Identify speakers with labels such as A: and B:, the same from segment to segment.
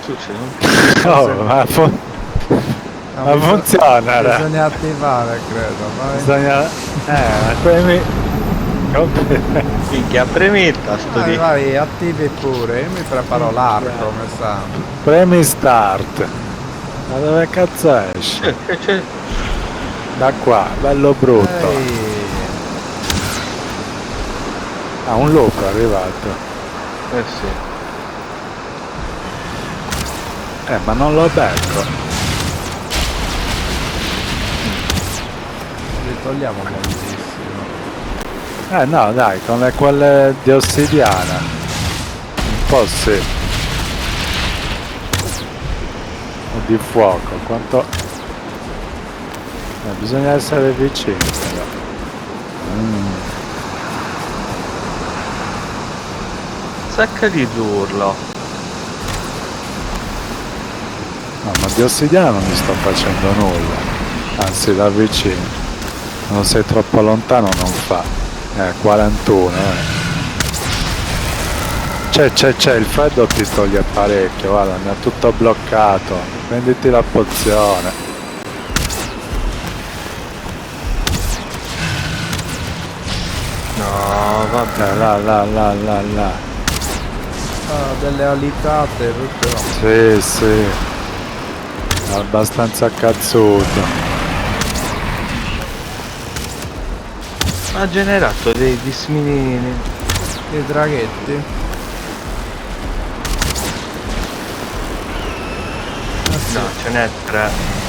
A: Succede
B: Oh, ma funziona,
C: bisogna attivare, credo. Vai.
B: bisogna... premi...
A: minchia, premi il tasto
C: Vai,
A: di...
C: vai, attivi pure. Io mi preparo l'arco, mi sa.
B: Premi start. Ma dove cazzo esce?
A: C'è...
B: Da qua, bello brutto.
C: Ehi.
B: Ah, un lupo è arrivato.
A: sì.
B: Ma non lo becco.
C: Li togliamo moltissimo.
B: No, dai, con quelle di ossidiana. Un po' sì. O di fuoco, quanto... bisogna essere vicini però.
A: Sacca di d'urlo.
B: No, ma di ossidiana non mi sto facendo nulla. Anzi, da vicino. Quando sei troppo lontano non fa. 41, C'è, il freddo ti toglie parecchio, guarda, mi ha tutto bloccato. Prenditi la pozione.
A: No, vabbè.
B: Là.
C: Ah, delle alitate, tutto.
B: Sì. Abbastanza cazzuto.
A: Ha generato dei disminini.
C: I draghetti.
A: No, ce n'è 3.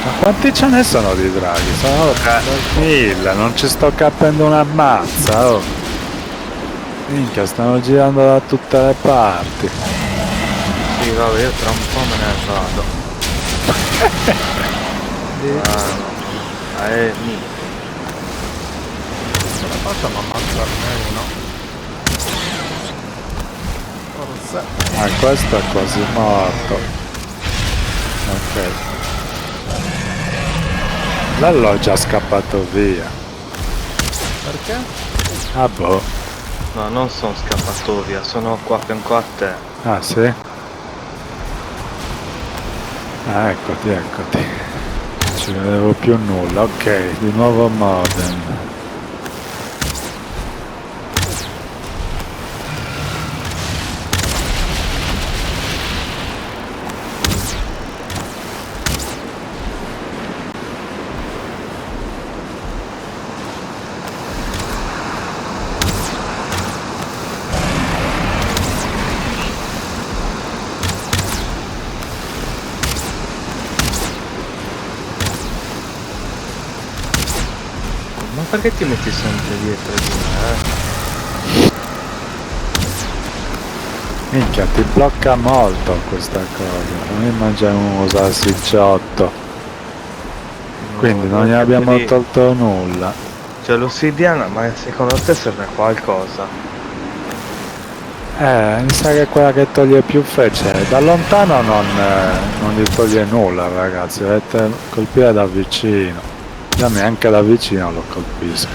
B: Ma quanti ce ne sono di draghi? Sono 1000, non ci sto capendo una mazza, oh. Minchia, stanno girando da tutte le parti.
A: Sì, vabbè, io tra un po' me ne vado. Minchia.
C: Ce la facciamo ammazzarne uno. Forse.
B: Questo è quasi morto. Ok. Lello è già scappato via.
C: Perché?
B: Ah boh.
A: No, non sono scappato via, sono qua fianco a te.
B: Ah sì? Ah, eccoti. Non ci vedevo più nulla. Ok, di nuovo modem.
A: Ma perché ti metti sempre dietro di me,
B: Minchia, ti blocca molto questa cosa. Noi mangiamo un salsicciotto. Quindi non ne abbiamo tolto nulla.
A: Cioè l'ossidiana, ma secondo te serve a qualcosa?
B: Mi sa che è quella che toglie più frecce. Da lontano non gli toglie nulla, ragazzi. Dovete colpire da vicino. Io neanche da vicino lo colpisco.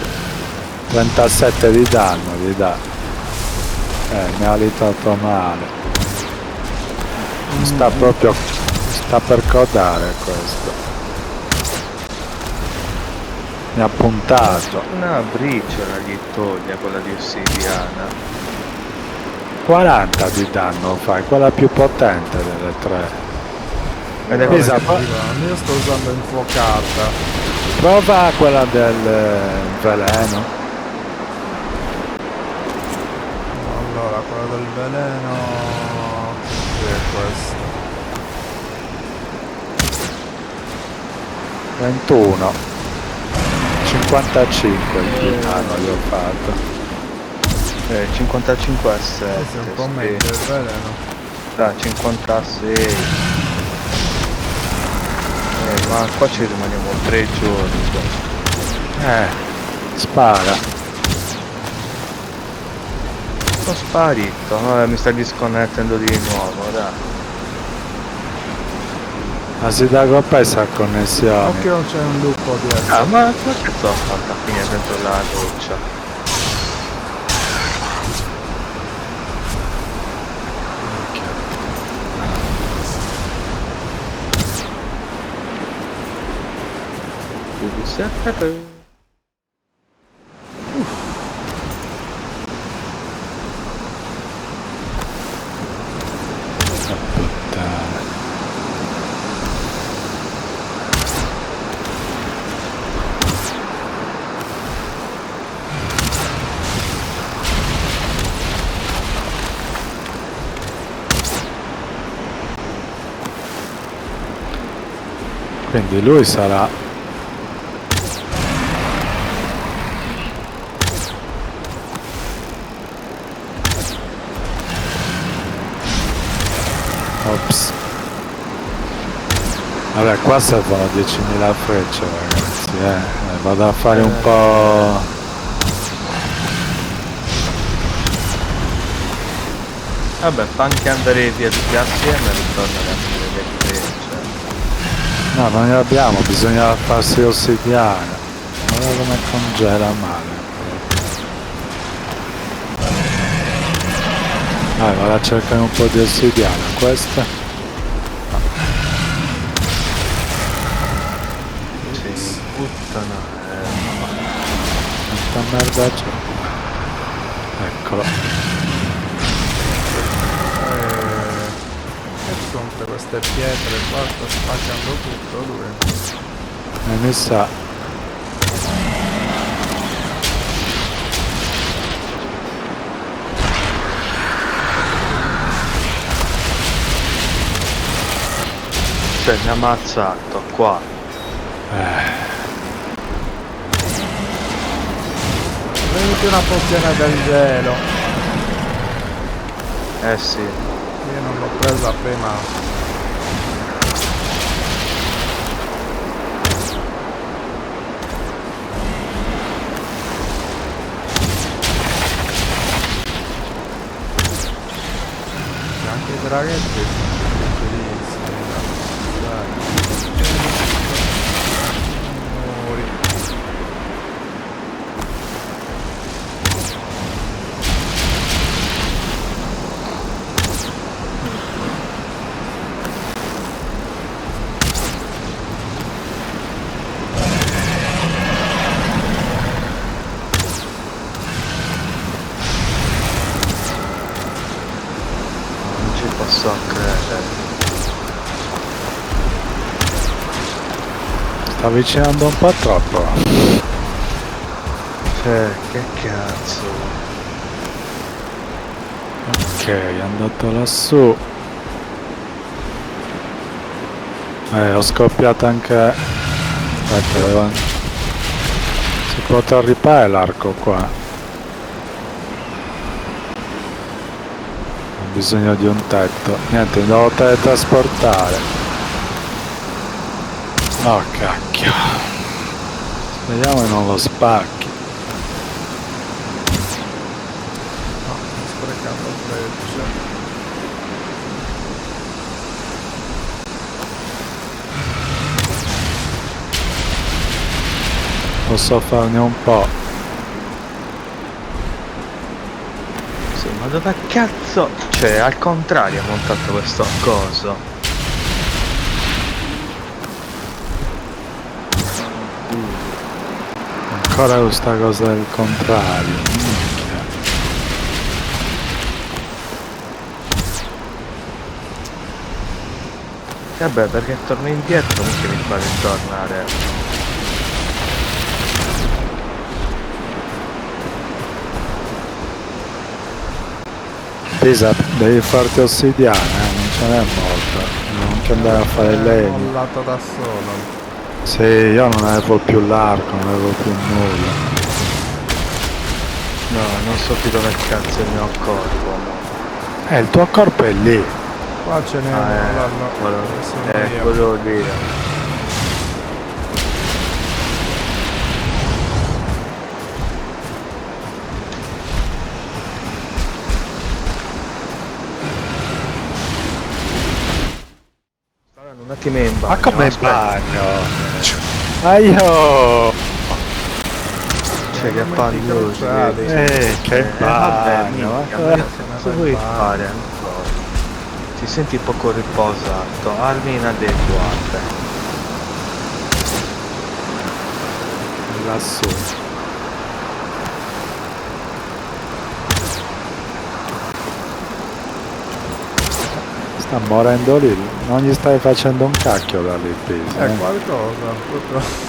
B: 37 di danno gli dà. Mi ha alitato male. Sta per codare questo. Mi ha puntato.
A: Una briciola gli toglie quella di ossidiana.
B: 40 di danno fai, quella più potente delle tre.
A: Ed è
C: Io sto usando infuocata.
B: Prova quella del veleno.
C: Allora, quella del veleno. Sì, è questo.
B: 21. 55 il danno gli ho fatto.
A: 55 a 7.
C: Questo è un po' meglio il veleno.
A: 50, 56. Ma qua ci rimaniamo 3 giorni.
B: Spara.
A: Sono sparito, mi sta disconnettendo di nuovo, dai.
B: Ma si dà coppa sta connessione.
C: Occhio, non c'è un lupo dietro.
A: Ah, ma che sto fatta a finire dentro la doccia?
B: Puttana. Quindi lui sarà ops. Vabbè, qua servono 10.000 frecce, ragazzi, vado a fare un po'.
A: Vabbè, fa anche andare via tutti assieme e ritornare a fare le frecce.
B: No, non ne abbiamo, bisogna farsi ossidiana. Guarda come congela male. Vai, vado a cercare un po' di ossidiana. Questa?
A: Sì, puttana.
B: Quanta merda c'è? Eccolo.
C: Che sono queste pietre qua? Sto spaccando tutto lui.
B: E mi sa.
A: Cioè, mi ha ammazzato qua.
C: Prenditi una pozione del gelo.
A: Eh sì.
C: Io non l'ho presa prima. Anche i draghetti sono utilissimi. Dai. Muri.
A: Non ci posso credere.
B: Sta avvicinando un po' troppo.
A: Cioè, che cazzo.
B: Ok, è andato lassù. Ho scoppiato anche. Aspetta, si può ripare l'arco qua. Ho bisogno di un tetto. Niente, mi devo teletrasportare. Oh cacchio. Speriamo che non lo spacchi.
C: No, sto sprecando frecce.
B: Posso farne un po'.
A: Sì, ma dove cazzo? Cioè, al contrario, ha montato questo coso.
B: Ancora questa cosa del contrario. Minchia.
A: Vabbè, perché torno indietro, non che mi fa ritornare.
B: Pisa, devi farti ossidiana, non ce n'è molta. Devo anche andare a fare
C: È
B: legno.
C: mollato da solo.
B: Sì, io non avevo più l'arco, non avevo più nulla.
A: No, non so più dove cazzo è il mio corpo.
B: Il tuo corpo è lì.
C: Qua ce n'è uno, là, no. Sono io.
A: quello lì. Un attimo in bagno.
B: Ma come in
A: aspetta.
B: bagno? Aio!
A: Cioè che pallosi,
C: crociati.
B: Che
A: vabbè,
B: bagno!
A: minchia,
B: ma-
A: ma
C: se ne
A: cosa
C: va
A: vuoi
C: in bagno.
A: fare ancora? Ti senti poco riposato, armi inadeguate.
B: Lassù. Sta morendo lì, non gli stai facendo un cacchio da lì, Pisi,
C: Qualcosa, purtroppo.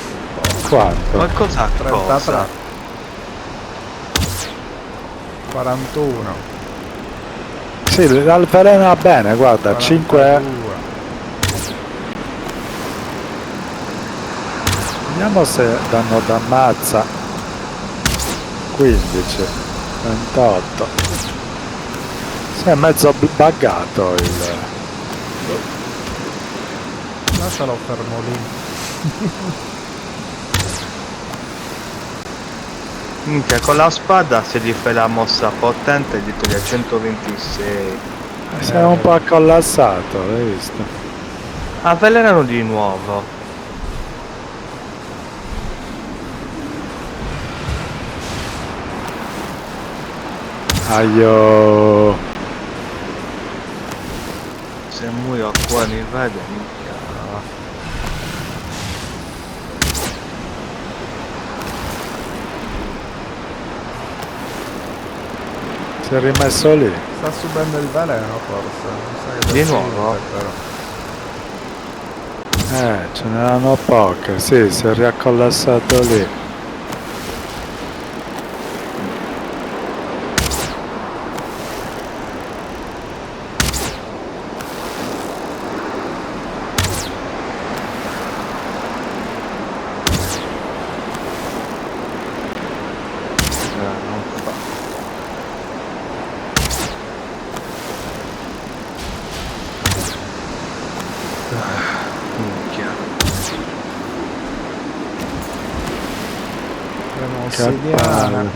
B: Quanto?
A: Qualcosa
C: 33.
A: cosa?
C: 41.
B: Sì, l'alvelena bene, guarda, 5...
C: 42.
B: Vediamo se danno d'ammazza. 15, 28. Si è mezzo buggato il...
C: Lascialo fermo lì.
A: Minchia, con la spada se gli fai la mossa potente gli toglie 126.
B: Si è un po' collassato, hai visto?
A: Avvelenano di nuovo.
B: Aio!
A: Se muoio qua mi vede, minchia.
B: Si è rimesso lì.
C: Sta subendo il veleno forse. Non sai che
A: Di
C: da
A: nuovo?
C: però.
B: Ce n'erano poche, sì, si è riaccollassato lì.
A: Non fa. Minchia.
C: Abbiamo
B: Che
C: ossidiana.
B: palle.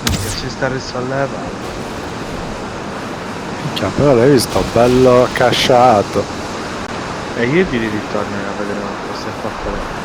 A: Minchia, si sta risollevando.
B: Minchia, però l'hai visto, bello casciato.
A: E io di ritorno a vedere cosa è fatto lei.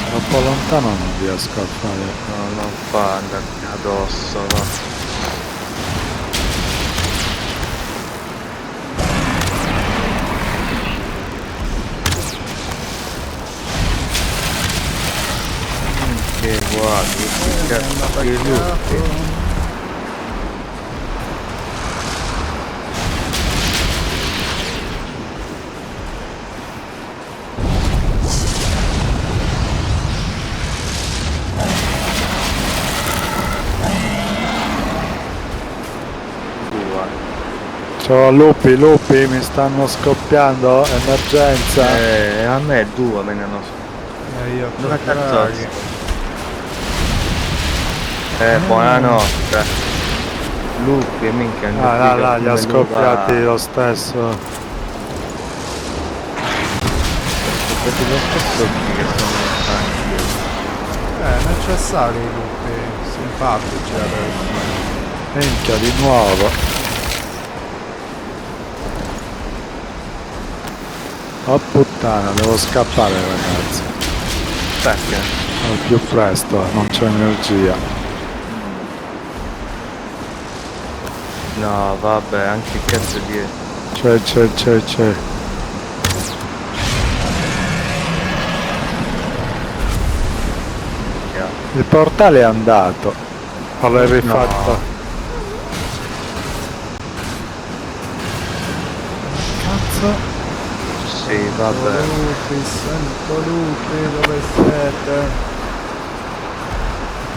B: Troppo lontano non riesco a fare.
A: No, non fa andarmi addosso, no. Che guardi, che lutti.
B: Ciao lupi, lupi, mi stanno scoppiando, emergenza.
A: A me due me ne hanno.
C: Io
A: Dove
C: che
A: cazzo?
C: draghi.
A: Buonanotte. Lupi, minchia.
B: Ah, là, li ha scoppiati lo stesso.
A: Scoppiati lo stesso che sono stanchi.
C: Necessari i lupi. Simpatici adesso.
B: Minchia, di nuovo. Oh puttana, devo scappare ragazzi.
A: Perché?
B: Al più presto, non c'è energia.
A: No, vabbè, anche il cazzo di...
B: C'è. Il portale è andato. O l'hai rifatto?
A: No.
B: Cazzo.
A: Sì, vabbè.
C: Sento lupi, dove siete?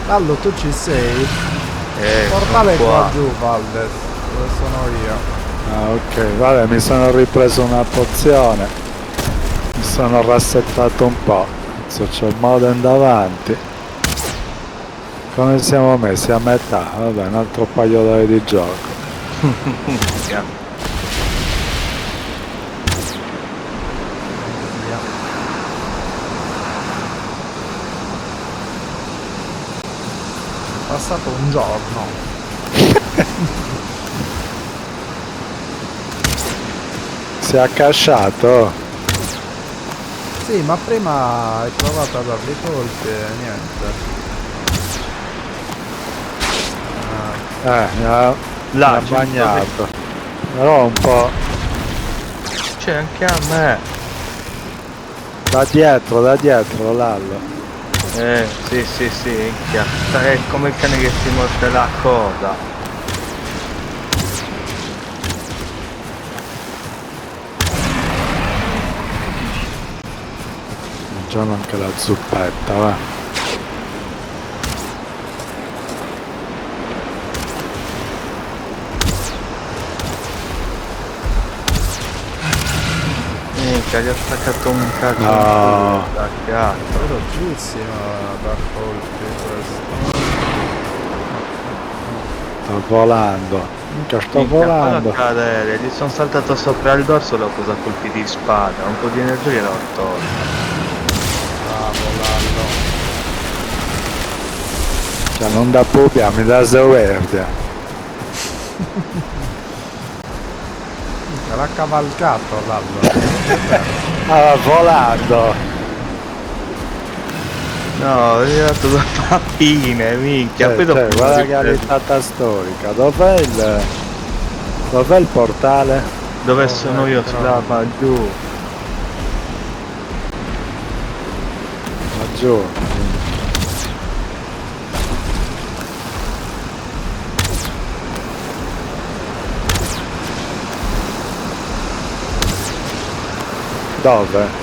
C: Allo, tu ci sei? Il portale è
A: sono
C: qua giù, Valdes, dove sono io.
B: Ah ok, vabbè, mi sono ripreso una pozione. Mi sono rassettato un po'. Cazzo, c'è il modem davanti. Come siamo messi? A metà? Vabbè, un altro paio d'ore di gioco.
A: Yeah.
C: È passato un giorno.
B: Si è accasciato?
C: Sì, ma prima hai provato a dargli colpi e niente.
B: Mi ha
A: Là, c'è
B: bagnato. Però un po'
A: c'è anche a me.
B: da dietro, Lallo.
A: Sì, minchia. È come il cane che si morde la coda.
B: Mangiamo anche la zuppetta, va.
A: Minchia, gli ha staccato un cazzo.
B: No.
C: È velocissimo a dar colpi questo.
B: Sto volando. Minchia, sto
A: Minchia,
B: volando.
A: fallo cadere, gli sono saltato sopra il dorso e l'ho preso a colpi di spada. Un po' di energia gliel'ho tolto.
C: Bravo Lallo.
B: Cioè, non da pubbia, mi da verde.
C: L'ha cavalcato Lallo.
B: Ah, volando.
A: No, gli ho dato due pappine, minchia. Poi dopo
B: Guarda
A: l'ho
B: che
A: ripreso.
B: alitata storica. Dov'è il portale?
A: Dove sono io? Slava, giù.
B: Laggiù. Dove?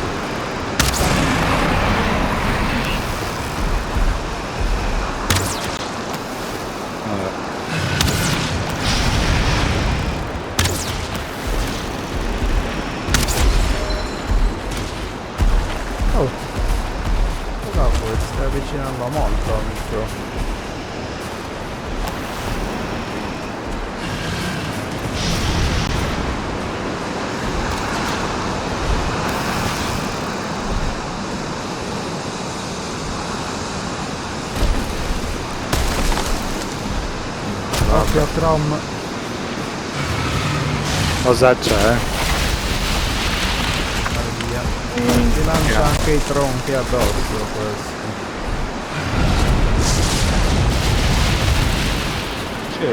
C: Oh. Cosa vuoi? Stai avvicinando molto al micro. Occhio Chrome.
B: Cosa c'è?
C: Via. Ti lancia anche i tronchi addosso questo.
A: Sì.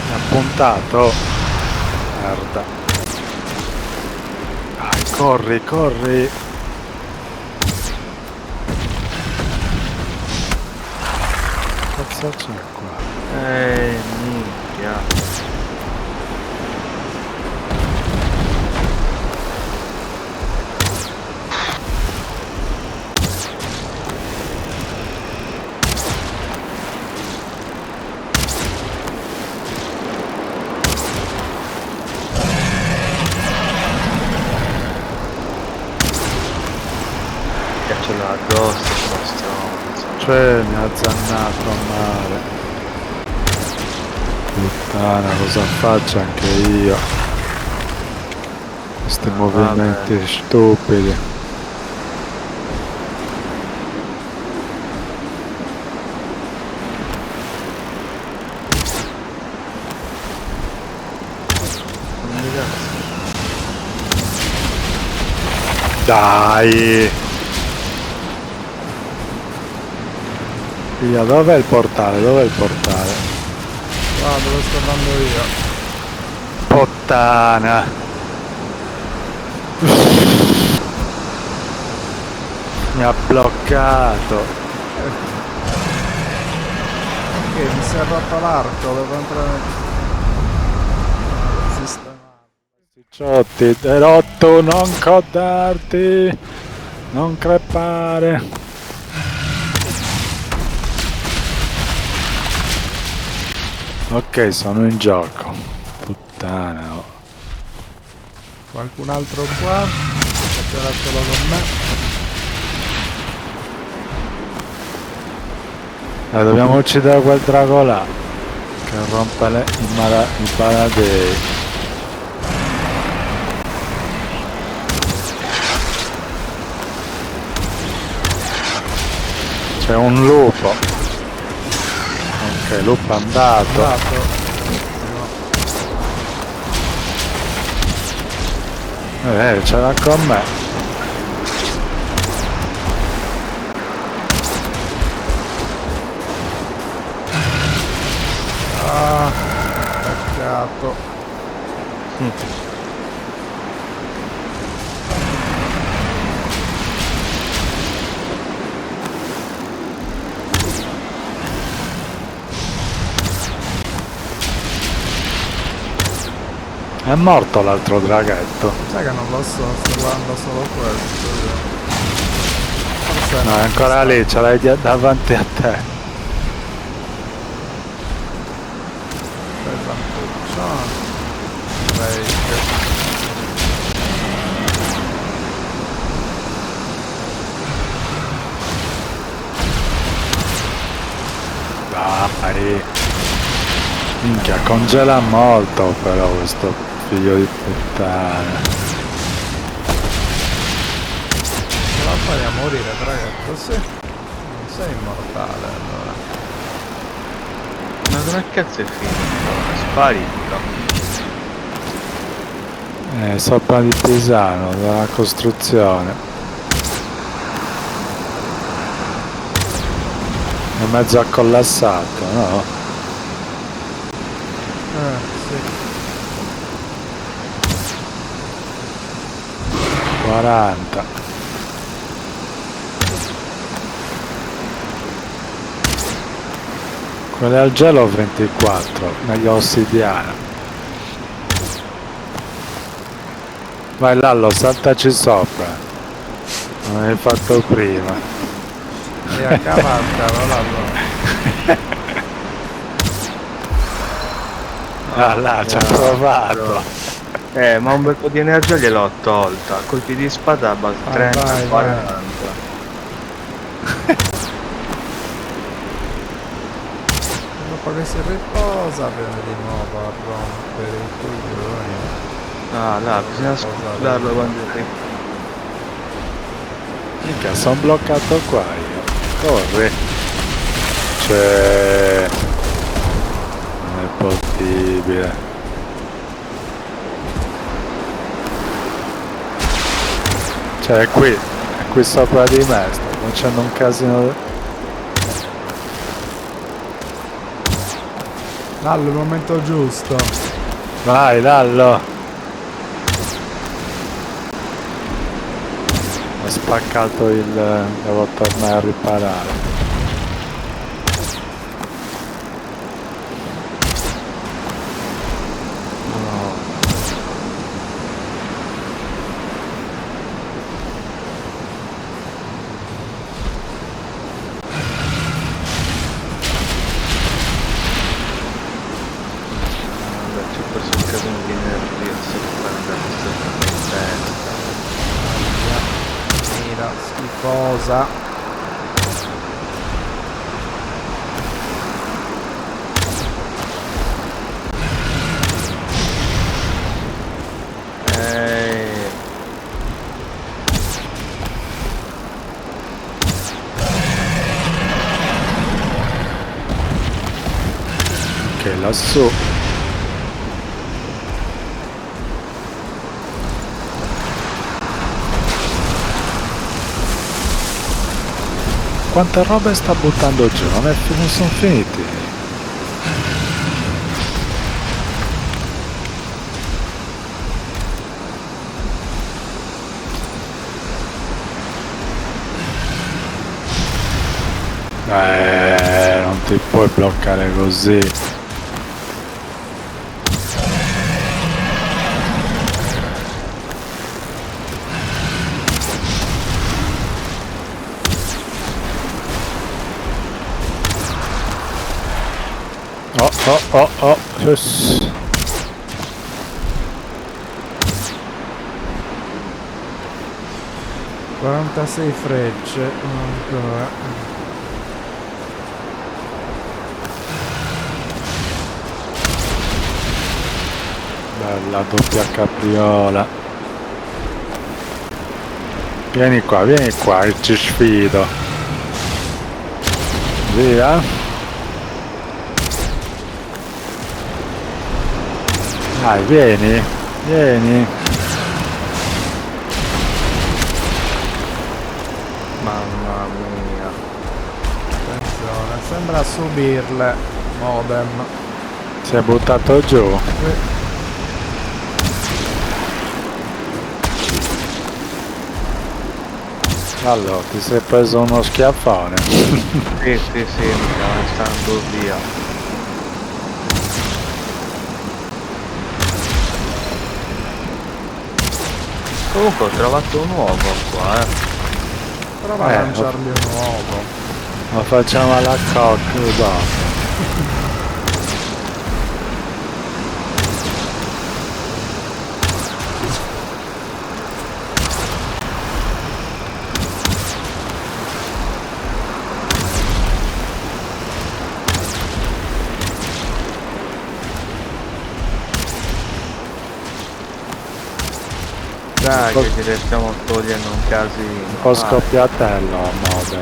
B: Mi ha puntato. Merda. Dai, corri. Cazzo c'è qua?
A: Minchia. Ce l'ha addosso, sto stronzo.
B: Cioè, mi ha zannato a mare. Puttana, cosa faccio anche io? Questi movimenti stupidi. Dai! Figlia, dov'è il portale? Dov'è il portale?
C: Ah, dove sto andando io?
B: Puttana! Mi ha bloccato.
C: Che mi si è rotto l'arco, devo entrare. Sistemato.
B: Cicciotti, t'hai rotto, non codarti, non crepare. Ok, sono in gioco. Puttana. Oh.
C: Qualcun altro qua? Facciaratelo con me.
B: Dobbiamo uccidere quel drago là che rompe i baradei. C'è un lupo. Ok, lupo andato. C'era con me.
C: Ah, peccato.
B: È morto l'altro draghetto.
C: Sai che non lo so, sto guardando solo questo io. Forse
B: No, è ancora lì, ce l'hai davanti a te.
C: Pesantuccio. Fake.
B: Dai. Minchia, congela molto però questo figlio di puttana.
C: Ce la fai a morire, draghetto, sì. Non sei immortale allora.
A: Ma come cazzo è finito? Sparito.
B: Sopra di Pisano, dalla costruzione. È mezzo collassato, no?
C: Sì.
B: 40. Quelle al gelo 24, meglio ossidiana. Vai Lallo, saltaci sopra. Non hai fatto prima.
C: E a cavalcaro allora.
B: Là, ci ha provato.
A: Ma un bel po' di energia gliel'ho tolta. A colpi di spada a base
C: Vai,
A: 30,
C: vai,
A: 40.
C: Dopo che si riposa viene di nuovo a rompere i coglioni.
A: Ah, là, bisogna scudarlo quando è qui.
B: Mica, sono bloccato qua io. Corri. Cioè... non è possibile. Cioè è qui sopra di me, sto facendo un casino.
C: Dallo il momento giusto.
B: Vai, dallo! Ho spaccato il... devo tornare a riparare.
A: Ci ho perso un casino di energia se prendere questa testa.
C: Mira, schifosa.
B: Che lassù. quante robe sta buttando giù, non sono finiti. Non ti puoi bloccare così. Oh, yes.
C: 46 frecce ancora.
B: Bella doppia capriola. Vieni qua che ci sfido. Via. Dai, vieni.
A: Mamma mia.
C: Attenzione, sembra subirle modem.
B: Si è buttato giù. Allora, ti sei preso uno schiaffone.
A: Sì, mi stiamo stando via. Comunque ho trovato un uovo qua,
C: Prova a lanciargli un uovo.
B: Ma facciamo alla cock dopo.
A: Dai, che ci stiamo togliendo un casino.
B: Un po' scoppiatello modem.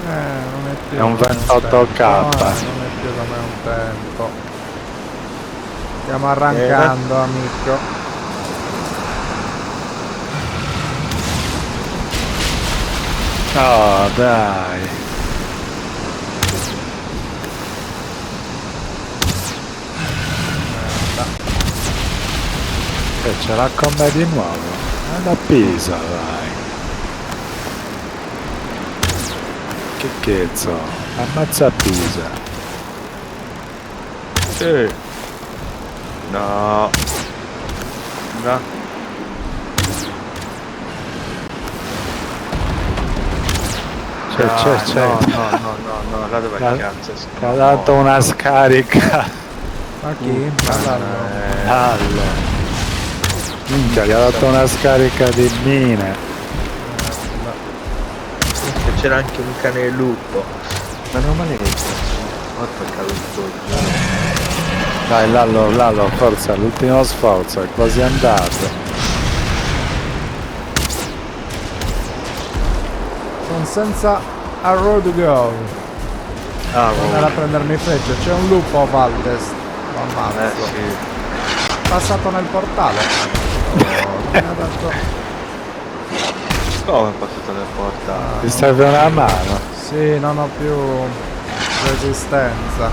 C: Non è più
B: È un
C: come
B: 28K.
C: Non è più come un tempo. Stiamo arrancando, amico.
B: Oh, dai. Ce l'ha con me di nuovo. È da Pisa, dai. Che cazzo? Ammazza Pisa.
A: Sì. No. No.
B: C'è.
A: No, là dove cazzo
B: Ti ha dato una scarica.
C: Ma chi?
B: Allora. Minchia, gli ha dato una scarica di mine.
A: C'era anche un cane lupo. Ma non male che è caduto giù.
B: Dai, Lallo, forza, l'ultimo sforzo, è quasi andato.
C: Sono senza arrow to go. Andare a prendermi frecce. C'è un lupo Valdes. Lo ammazzo.
A: Sì.
C: Passato nel portale. Mi ha dato...
A: Come è passato nel portale?
B: Ti serve una mano?
C: Sì, non ho più resistenza.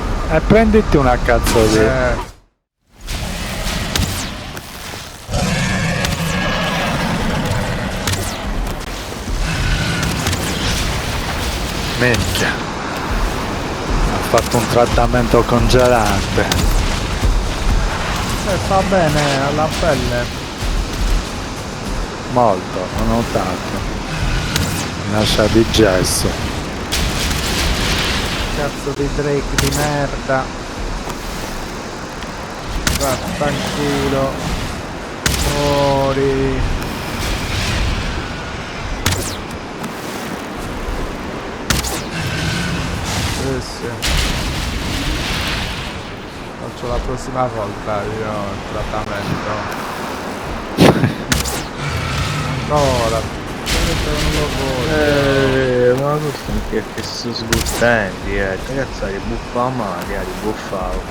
B: Prenditi una cazzo di... Minchia. Ha fatto un trattamento congelante.
C: Fa bene alla pelle.
B: Molto, ho notato. Lascia di gesso.
C: Cazzo di Drake di merda. Vaffanculo. Muori. Sì. Faccio la prossima volta io il trattamento. Ancora.
A: Ma questo che sto sgustendi, cazzo di buffa male, di buffavo.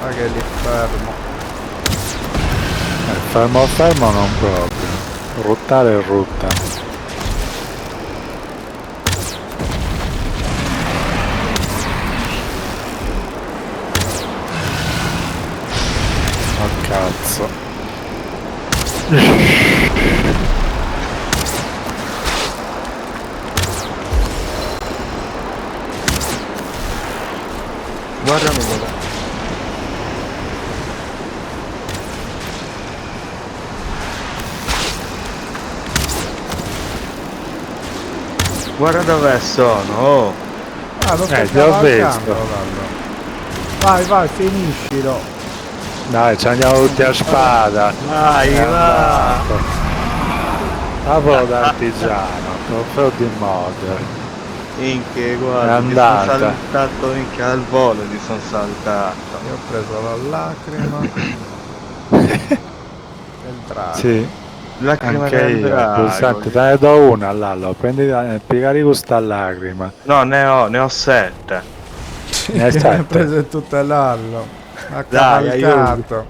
C: Ma che li fermo.
B: Fermo non proprio. Ruttare rutta.
A: Guardami quello. Guarda dove sono, oh.
C: Ah, lo stai
B: ti ho
C: cavalcando,
B: visto.
C: Lollo. Vai, vai, finiscilo.
B: Dai, ci andiamo tutti a spada.
A: Vai, va.
B: Lavoro d'artigiano, trofeo di mod.
A: Minchia,
B: È
A: guarda, mi sono
B: andata.
A: saltato minchia al volo, mi sono saltato.
C: Io ho preso la lacrima. Del drago.
B: Sì,
A: Lacrima
B: anche
A: del
B: io.
A: drago.
B: Pulsante, te ne do una, Lallo. Prendi, piegare questa lacrima.
A: No, ne ho 7.
B: Ne hai
C: Che ne ha
B: sette?
C: preso tutte l'allo. Ha
A: Dai,
C: cavalcato.